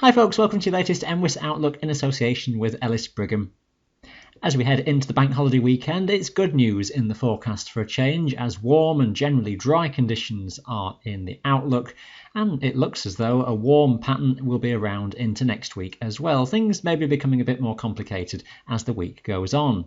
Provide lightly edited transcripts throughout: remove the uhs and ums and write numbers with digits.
Hi folks, welcome to your latest mwis Outlook in association with Ellis Brigham. As we head into the bank holiday weekend, it's good news in the forecast for a change, as warm and generally dry conditions are in the outlook, and it looks as though a warm pattern will be around into next week as well. Things may be becoming a bit more complicated as the week goes on.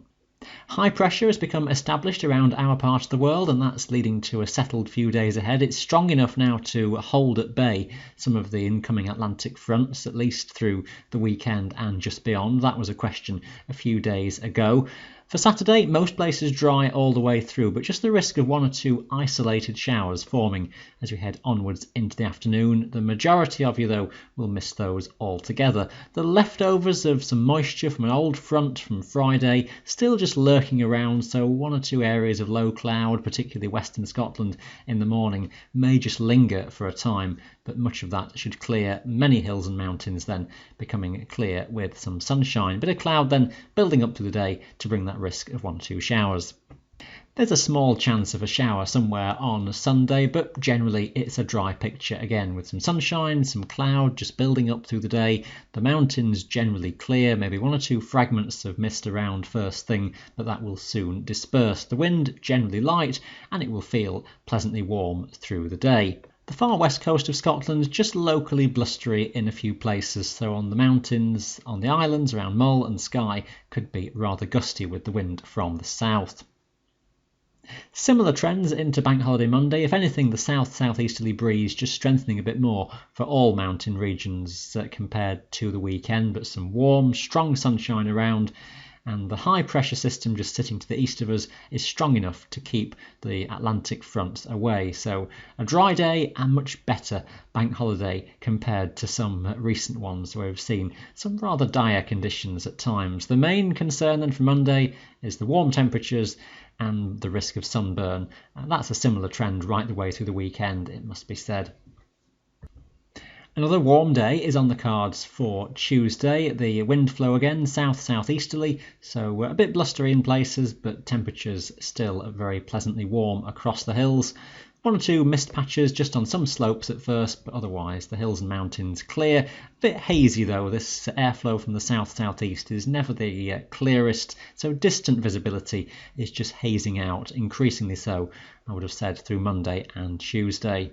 High pressure has become established around our part of the world, and that's leading to a settled few days ahead. It's strong enough now to hold at bay some of the incoming Atlantic fronts, at least through the weekend and just beyond. That was a question a few days ago. For Saturday, most places dry all the way through, but just the risk of one or two isolated showers forming as we head onwards into the afternoon. The majority of you, though, will miss those altogether. The leftovers of some moisture from an old front from Friday still just lurking around, so one or two areas of low cloud, particularly western Scotland in the morning, may just linger for a time, but much of that should clear, many hills and mountains then becoming clear with some sunshine. Bit of cloud then building up through the day to bring that risk of one or two showers. There's a small chance of a shower somewhere on Sunday, but generally it's a dry picture again, with some sunshine, some cloud just building up through the day. The mountains generally clear, maybe one or two fragments of mist around first thing, but that will soon disperse. The wind generally light, and it will feel pleasantly warm through the day. The far west coast of Scotland just locally blustery in a few places, so on the mountains, on the islands around Mull and Skye could be rather gusty with the wind from the south. Similar trends into Bank Holiday Monday. If anything, the south-southeasterly breeze just strengthening a bit more for all mountain regions compared to the weekend, but some warm, strong sunshine around, and the high pressure system just sitting to the east of us is strong enough to keep the Atlantic fronts away. So a dry day and much better bank holiday compared to some recent ones where we've seen some rather dire conditions at times. The main concern then for Monday is the warm temperatures and the risk of sunburn, and that's a similar trend right the way through the weekend, it must be said. Another warm day is on the cards for Tuesday. The wind flow again south-southeasterly, so a bit blustery in places, but temperatures still very pleasantly warm across the hills. One or two mist patches just on some slopes at first, but otherwise the hills and mountains clear. A bit hazy though, this airflow from the south-southeast is never the clearest, so distant visibility is just hazing out, increasingly so, I would have said, through Monday and Tuesday.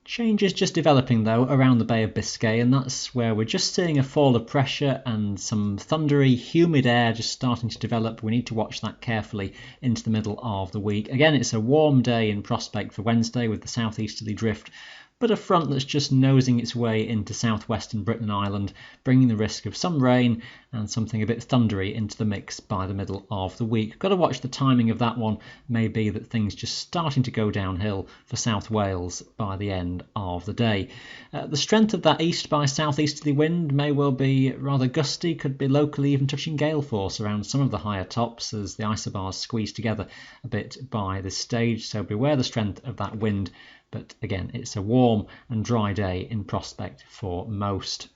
Change is just developing though around the Bay of Biscay, and that's where we're just seeing a fall of pressure and some thundery, humid air just starting to develop. We need to watch that carefully into the middle of the week. Again, it's a warm day in prospect for Wednesday with the southeasterly drift, but a front that's just nosing its way into southwestern Britain and Ireland, bringing the risk of some rain and something a bit thundery into the mix by the middle of the week. Got to watch the timing of that one. May be that things just starting to go downhill for South Wales by the end of the day. The strength of that east by southeasterly wind may well be rather gusty, could be locally even touching gale force around some of the higher tops as the isobars squeeze together a bit by this stage, so beware the strength of that wind. But again, it's a warm and dry day in prospect for most.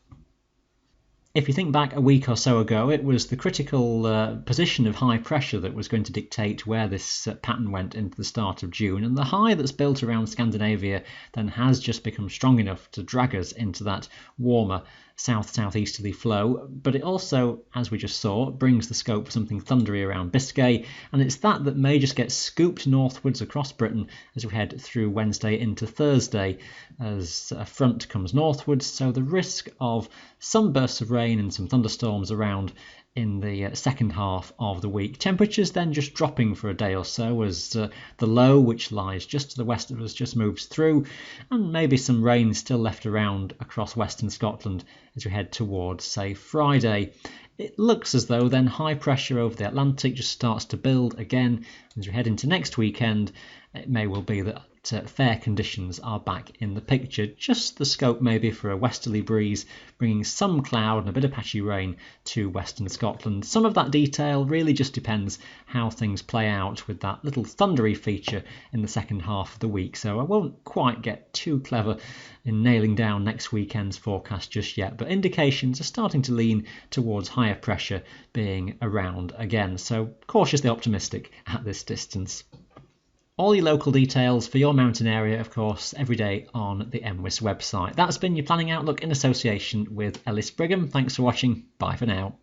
If you think back a week or so ago, it was the critical position of high pressure that was going to dictate where this pattern went into the start of June, and the high that's built around Scandinavia then has just become strong enough to drag us into that warmer south-southeasterly flow, but it also, as we just saw, brings the scope for something thundery around Biscay, and it's that may just get scooped northwards across Britain as we head through Wednesday into Thursday as a front comes northwards, so the risk of some bursts of rain and some thunderstorms around in the second half of the week. Temperatures then just dropping for a day or so as the low, which lies just to the west of us, just moves through, and maybe some rain still left around across western Scotland as we head towards, say, Friday. It looks as though then high pressure over the Atlantic just starts to build again as we head into next weekend. It may well be that fair conditions are back in the picture. Just the scope maybe for a westerly breeze, bringing some cloud and a bit of patchy rain to western Scotland. Some of that detail really just depends how things play out with that little thundery feature in the second half of the week. So I won't quite get too clever in nailing down next weekend's forecast just yet, but indications are starting to lean towards higher pressure being around again. So cautiously optimistic at this distance. All your local details for your mountain area, of course, every day on the MWIS website. That's been your Planning Outlook in association with Ellis Brigham. Thanks for watching. Bye for now.